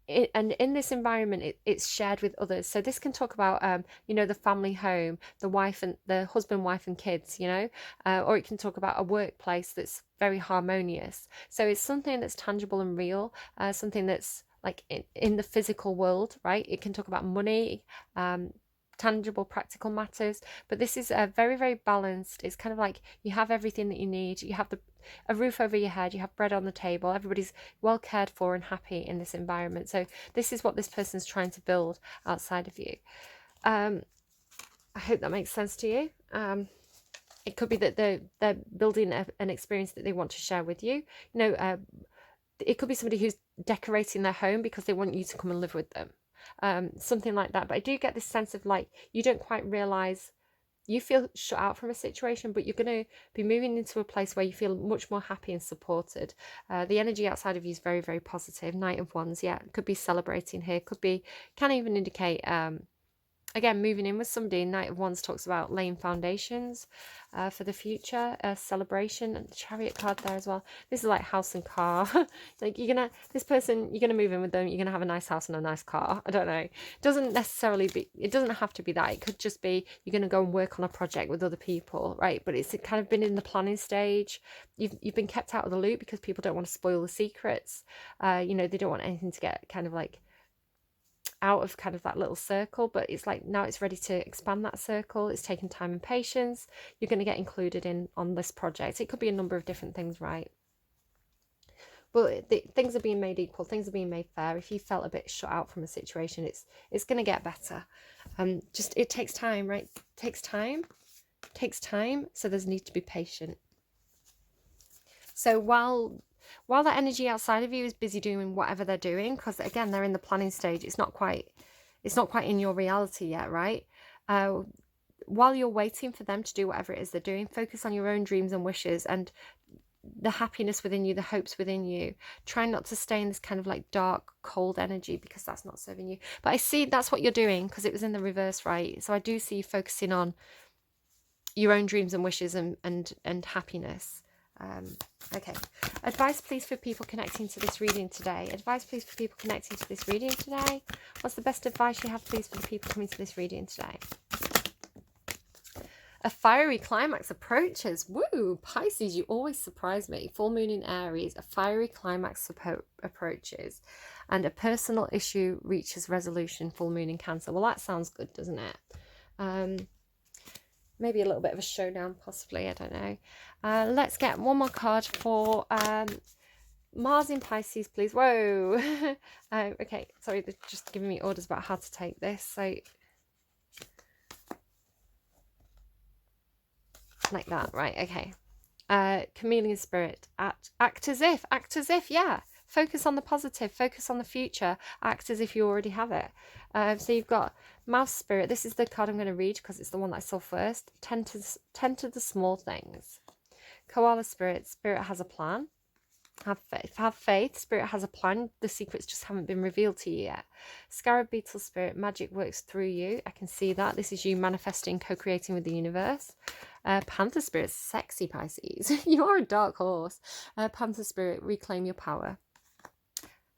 And in this environment, it's shared with others. So this can talk about, the family home, the wife and the husband, wife and kids, or it can talk about a workplace that's very harmonious. So it's something that's tangible and real, something that's like in the physical world, right? It can talk about money, tangible, practical matters, but this is very, very balanced. It's kind of like you have everything that you need. You have a roof over your head, you have bread on the table, everybody's well cared for and happy in this environment. So this is what this person's trying to build outside of you. I hope that makes sense to you. It could be that they're building an experience that they want to share with you. It could be somebody who's decorating their home because they want you to come and live with them. Something like that. But I do get this sense of like, you don't quite realize you feel shut out from a situation, but you're going to be moving into a place where you feel much more happy and supported. The energy outside of you is very, very positive. Knight of Wands, yeah, could be celebrating here, can even indicate again, moving in with somebody. Knight of Wands talks about laying foundations for the future, celebration, and the Chariot card there as well. This is like house and car. Like this person, you're gonna move in with them. You're gonna have a nice house and a nice car. I don't know. It doesn't have to be that. It could just be you're gonna go and work on a project with other people, right? But it's kind of been in the planning stage. You've been kept out of the loop because people don't want to spoil the secrets. They don't want anything to get kind of like out of kind of that little circle, but it's like now it's ready to expand that circle. It's taken time and patience. You're going to get included in on this project. It could be a number of different things, right? But things are being made equal. Things are being made fair. If you felt a bit shut out from a situation, it's going to get better. Just it takes time, right? Takes time. So there's need to be patient. So while that energy outside of you is busy doing whatever they're doing, because again, they're in the planning stage, it's not quite in your reality yet, right? While you're waiting for them to do whatever it is they're doing, focus on your own dreams and wishes and the happiness within you, the hopes within you. Try not to stay in this kind of like dark, cold energy, because that's not serving you. But I see that's what you're doing, because it was in the reverse, right? So I do see you focusing on your own dreams and wishes and happiness. Okay. Advice, please, for people connecting to this reading today. What's the best advice you have, please, for the people coming to this reading today? A fiery climax approaches. Woo! Pisces, you always surprise me. Full moon in Aries. A fiery climax approaches. And a personal issue reaches resolution. Full moon in Cancer. Well, that sounds good, doesn't it? Maybe a little bit of a showdown, possibly. I don't know. Let's get one more card for Mars in Pisces, please. Whoa. Okay, sorry, they're just giving me orders about how to take this. So, like that, right? Okay. Chameleon spirit. Act as if, yeah. Focus on the positive, focus on the future, act as if you already have it. So you've got Mouse Spirit. This is the card I'm going to read because it's the one that I saw first. Tend to the small things. Koala Spirit. Spirit has a plan. Have faith. Spirit has a plan. The secrets just haven't been revealed to you yet. Scarab Beetle Spirit. Magic works through you. I can see that. This is you manifesting, co-creating with the universe. Panther Spirit. Sexy Pisces. You are a dark horse. Panther Spirit. Reclaim your power.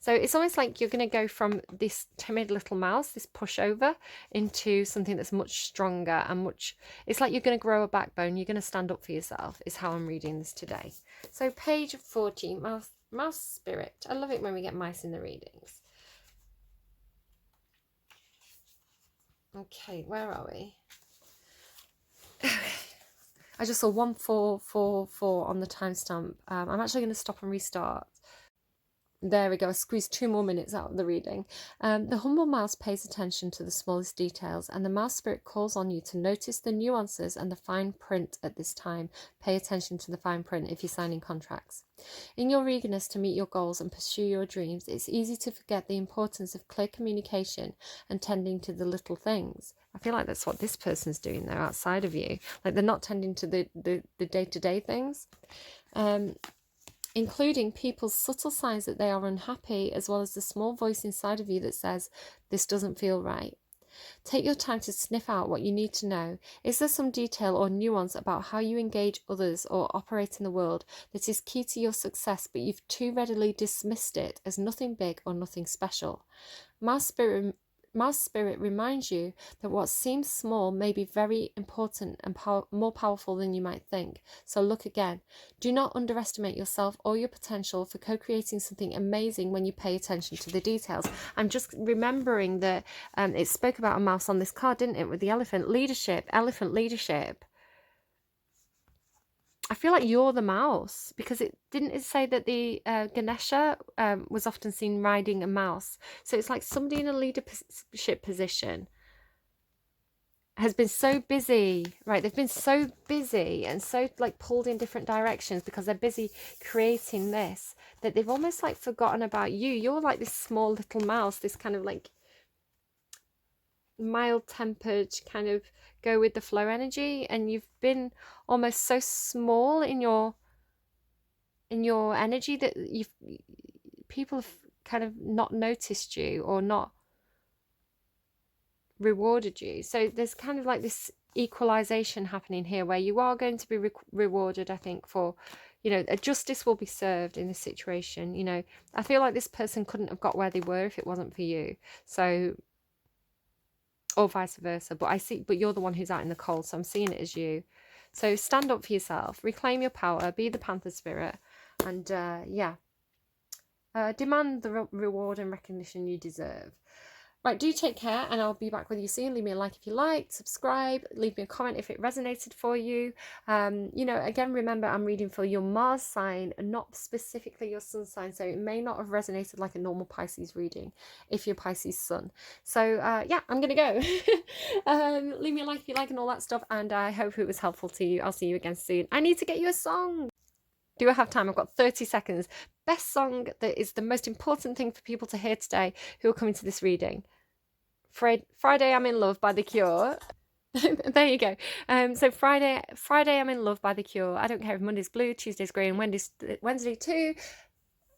So it's almost like you're going to go from this timid little mouse, this pushover, into something that's much stronger and it's like you're going to grow a backbone. You're going to stand up for yourself, is how I'm reading this today. So page 40, Mouse Spirit. I love it when we get mice in the readings. Okay, where are we? I just saw 1444 on the timestamp. I'm actually going to stop and restart. There we go. I squeezed 2 more minutes out of the reading. The humble mouse pays attention to the smallest details, and the mouse spirit calls on you to notice the nuances and the fine print at this time. Pay attention to the fine print if you're signing contracts. In your eagerness to meet your goals and pursue your dreams, it's easy to forget the importance of clear communication and tending to the little things. I feel like that's what this person's doing there outside of you. Like they're not tending to the day-to-day things. Including people's subtle signs that they are unhappy, as well as the small voice inside of you that says, this doesn't feel right. Take your time to sniff out what you need to know. Is there some detail or nuance about how you engage others or operate in the world that is key to your success, but you've too readily dismissed it as nothing big or nothing special? Mouse Spirit reminds you that what seems small may be very important and more powerful than you might think. So look again. Do not underestimate yourself or your potential for co-creating something amazing when you pay attention to the details. I'm just remembering that it spoke about a mouse on this card, didn't it, with the elephant leadership. I feel like you're the mouse, because it say that the Ganesha was often seen riding a mouse. So it's like somebody in a leadership position has been so busy, right? They've been so busy and so like pulled in different directions because they're busy creating this, that they've almost like forgotten about you. You're like this small little mouse, this kind of like mild-tempered kind of go with the flow energy, and you've been almost so small in your energy that people have kind of not noticed you or not rewarded you. So there's kind of like this equalization happening here where you are going to be rewarded, I think, for, you know, a justice will be served in this situation. You know, I feel like this person couldn't have got where they were if it wasn't for you. So, or vice versa. But you're the one who's out in the cold, so I'm seeing it as you. So stand up for yourself, reclaim your power, be the panther spirit, and demand the reward and recognition you deserve. Right, do take care, and I'll be back with you soon. Leave me a like if you like, subscribe, leave me a comment if it resonated for you. You know, again, remember, I'm reading for your Mars sign, not specifically your sun sign, so it may not have resonated like a normal Pisces reading if you're Pisces sun. So yeah, I'm gonna go. Leave me a like if you like and all that stuff, and I hope it was helpful to you. I'll see you again soon. I need to get you a song. Do I have time? I've got 30 seconds. Best song that is the most important thing for people to hear today who are coming to this reading. Friday I'm in Love by The Cure. There you go. So Friday I'm in Love by The Cure. I don't care if Monday's blue, Tuesday's grey, and Wednesday too.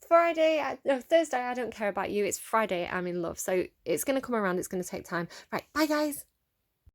Thursday I don't care about you. It's Friday I'm in love. So it's going to come around. It's going to take time. Right. Bye guys.